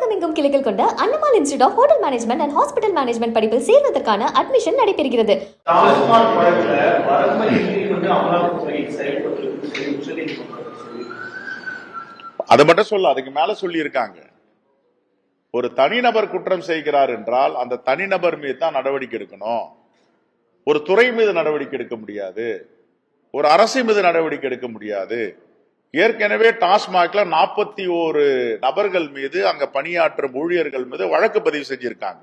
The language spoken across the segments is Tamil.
தமிழகமெங்கும் கிளைகள் கொண்ட Annamal institute of hotel management and hospital management படிப்பில் சேர்வதற்கான அட்மிஷன் நடைபெறுகிறது. அதை மட்டும் சொல்ல, அதுக்கு மேல சொல்லி இருக்காங்க. ஒரு தனிநபர் குற்றம் செய்கிறார் என்றால் அந்த தனிநபர் மீது தான் நடவடிக்கை எடுக்கணும். ஒரு துறை மீது நடவடிக்கை எடுக்க முடியாது, ஒரு அரசு மீது நடவடிக்கை எடுக்க முடியாது. ஏற்கனவே டாஸ்மாக்ல 41 நபர்கள் மீது, அங்க பணியாற்றும் ஊழியர்கள் மீது வழக்கு பதிவு செஞ்சிருக்காங்க,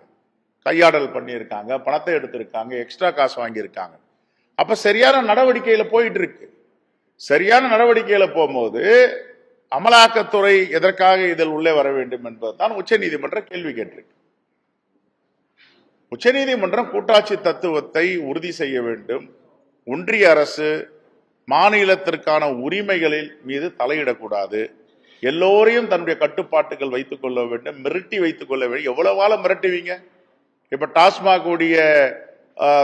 கையாடல் பண்ணியிருக்காங்க, பணத்தை எடுத்திருக்காங்க, எக்ஸ்ட்ரா காசு வாங்கியிருக்காங்க. அப்ப சரியான நடவடிக்கையில போயிட்டு இருக்கு. சரியான நடவடிக்கையில போகும்போது அமலாக்கத்துறை எதற்காக இதில் உள்ளே வர வேண்டும் என்பதுதான் உச்ச நீதிமன்றம் கேள்வி கேட்டிருக்கு. உச்ச நீதிமன்றம் கூட்டாட்சி தத்துவத்தை உறுதி செய்ய வேண்டும். ஒன்றிய அரசு மாநிலத்திற்கான உரிமைகளில் மீது தலையிடக்கூடாது. எல்லோரையும் தன்னுடைய கட்டுப்பாட்டுகள் வைத்துக் கொள்ள வேண்டும், மிரட்டி வைத்துக் கொள்ள வேண்டும். எவ்வளவு காலம் மிரட்டுவீங்க? இப்ப டாஸ்மாக் உடைய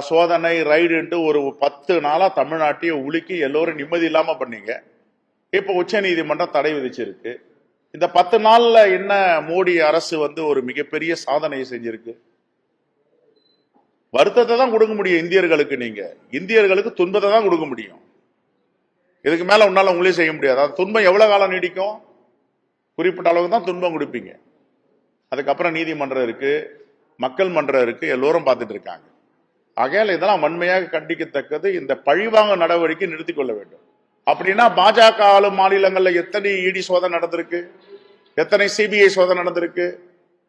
சோதனை ரைடு ஒரு 10 நாளா தமிழ்நாட்டையே உலுக்கி எல்லோரும் நிம்மதி இல்லாம பண்ணீங்க. இப்ப உச்ச நீதிமன்றம் தடை விதிச்சிருக்கு. இந்த 10 நாள்ல என்ன மோடி அரசு ஒரு மிகப்பெரிய சாதனையை செஞ்சிருக்கு? வருத்தத்தை தான் கொடுக்க முடியும் இந்தியர்களுக்கு. நீங்க இந்தியர்களுக்கு துன்பத்தை தான் கொடுக்க முடியும். இதுக்கு மேல உன்னால உங்களே செய்ய முடியாது. அது துன்பம் எவ்வளவு காலம் நீடிக்கும்? குறிப்பிட்ட அளவுக்கு தான் துன்பம் கொடுப்பீங்க. அதுக்கப்புறம் நீதிமன்றம் இருக்கு, மக்கள் மன்றம் இருக்கு, எல்லோரும் பார்த்துட்டு இருக்காங்க. ஆகையால் இதெல்லாம் வன்மையாக கண்டிக்கத்தக்கது. இந்த பழிவாங்க நடவடிக்கை நிறுத்திக் கொள்ள வேண்டும். அப்படின்னா பாஜக ஆளும் மாநிலங்கள்ல எத்தனை இடி சோதனை நடந்திருக்கு, எத்தனை சிபிஐ சோதனை நடந்திருக்கு,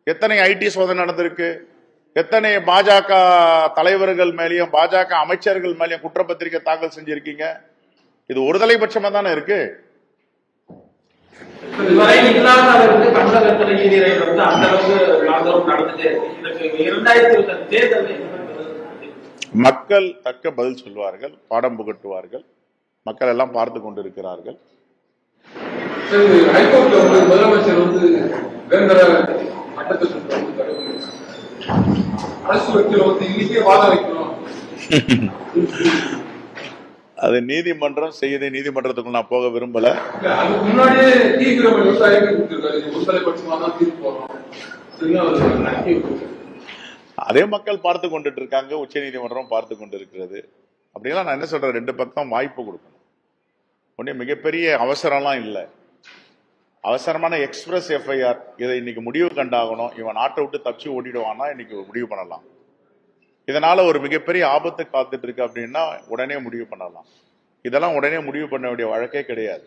எத்தனை ஐடி சோதனை நடந்திருக்கு, எத்தனை பாஜக தலைவர்கள் மேலேயும் பாஜக அமைச்சர்கள் மேலேயும் குற்றப்பத்திரிகை தாக்கல் செஞ்சிருக்கீங்க. இது ஒரு தலைபட்சமா தானே இருக்கு. மக்கள் தக்க பதில் சொல்வார்கள், பாடம் புகட்டுவார்கள். மக்கள் எல்லாம் பார்த்து கொண்டிருக்கிறார்கள். அது நீதிமன்றம் செய்து, நீதிமன்றத்துக்குள் நான் போக விரும்பல. அதே மக்கள் பார்த்து கொண்டுட்டு இருக்காங்க, உச்ச நீதிமன்றம் பார்த்து கொண்டிருக்கிறது. அப்படின்னா நான் என்ன சொல்றேன், 2 பக்கம் வாய்ப்பு கொடுக்கணும். ஒன்னே மிகப்பெரிய அவசரம்லாம் இல்லை. அவசரமான எக்ஸ்பிரஸ் எஃப்ஐஆர், இதை இன்னைக்கு முடிவு கண்டாகணும், இவன் நாட்டை விட்டு தப்பிச்சு ஓடிடுவான்னா இன்னைக்கு முடிவு பண்ணலாம். இதனால ஒரு மிகப்பெரிய ஆபத்து காத்துட்டு இருக்கு அப்படின்னா உடனே முடிவு பண்ணலாம். இதெல்லாம் உடனே முடிவு பண்ண வேண்டிய வழக்கே கிடையாது,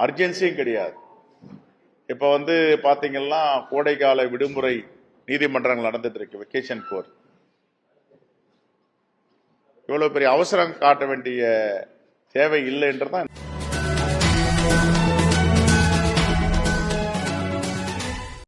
அர்ஜென்சியும் கிடையாது. இப்ப பாத்தீங்கன்னா கோடைக்கால விடுமுறை நீதிமன்றங்கள் நடந்துட்டு இருக்கு, வெக்கேஷன் கோர்ட். இவ்வளவு பெரிய அவசரம் காட்ட வேண்டிய தேவை இல்லை என்றுதான்